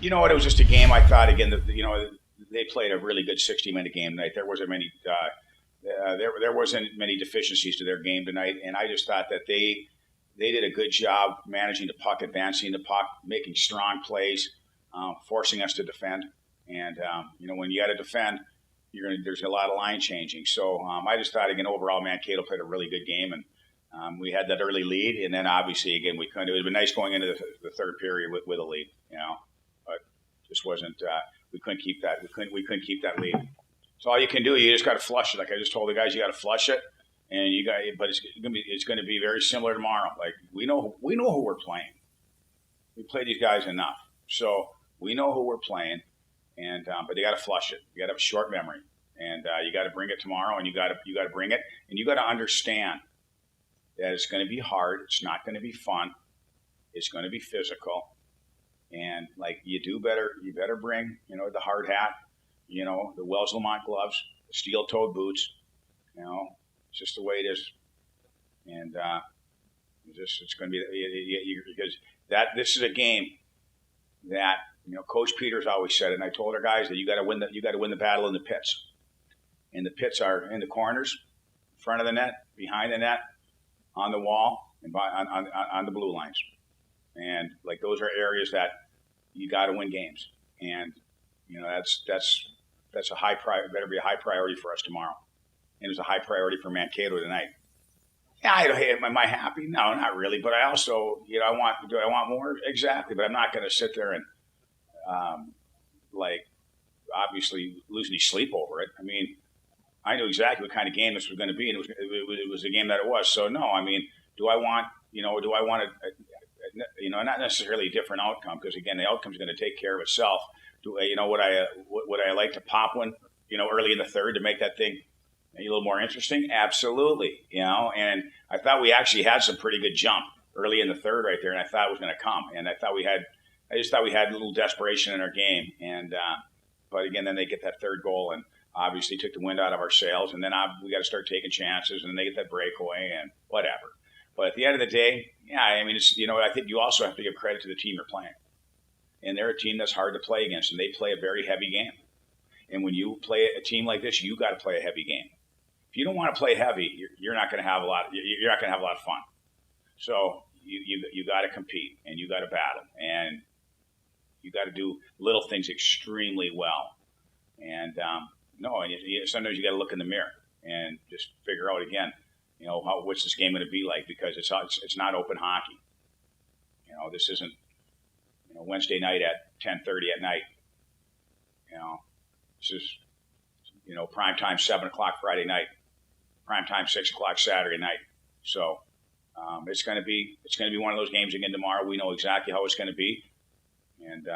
You know what? It was just a game. I thought again that they played a really good 60-minute game tonight. There wasn't many there wasn't many deficiencies to their game tonight, and I just thought that they did a good job managing the puck, advancing the puck, making strong plays, forcing us to defend. And when you got to defend, there's a lot of line changing. So I just thought again overall, Mankato played a really good game, and we had that early lead, and then obviously again we couldn't. It would have been nice going into the third period with a lead, but just wasn't. We couldn't keep that. We couldn't keep that lead. So all you can do, you just got to flush it. Like I just told the guys, you got to flush it, and but it's going to be very similar tomorrow. Like we know who we're playing. We played these guys enough, so we know who we're playing, and but you got to flush it. You got to have a short memory, and you got to bring it tomorrow, and you got to bring it, and you got to understand that it's going to be hard. It's not going to be fun. It's going to be physical, and like you better bring the hard hat. The Wells Lamont gloves, the steel-toed boots. It's just the way it is, and it's going to be because this is a game that Coach Peters always said it, and I told our guys that you got to win the battle in the pits, and the pits are in the corners, in front of the net, behind the net, on the wall, and on the blue lines, and like those are areas that you got to win games, and that's a better be a high priority for us tomorrow. And it was a high priority for Mankato tonight. Yeah, am I happy? No, not really. But I also, do I want more? Exactly. But I'm not going to sit there and, obviously lose any sleep over it. I mean, I knew exactly what kind of game this was going to be, and it was the game that it was. So no, I mean, do I want not necessarily a different outcome, because again, the outcome is going to take care of itself. Would I like to pop one, early in the third to make that thing a little more interesting? Absolutely. And I thought we actually had some pretty good jump early in the third right there, and I thought it was going to come. And I just thought we had a little desperation in our game. And but again, then they get that third goal and obviously took the wind out of our sails. And then we got to start taking chances, and then they get that breakaway and whatever. But at the end of the day, yeah, I mean, it's I think you also have to give credit to the team you're playing. And they're a team that's hard to play against, and they play a very heavy game. And when you play a team like this, you got to play a heavy game. If you don't want to play heavy, you're not going to have a lot. You're not going to have a lot of fun. So you got to compete, and you got to battle, and you got to do little things extremely well. And sometimes you got to look in the mirror and just figure out again, what's this game going to be like, because it's not open hockey. This isn't. Wednesday night at 10:30 at night. This is, prime time 7 o'clock Friday night, prime time 6 o'clock Saturday night. So it's going to be one of those games again tomorrow. We know exactly how it's going to be, and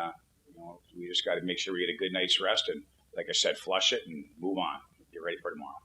we just got to make sure we get a good night's rest, and like I said, flush it and move on. Get ready for tomorrow.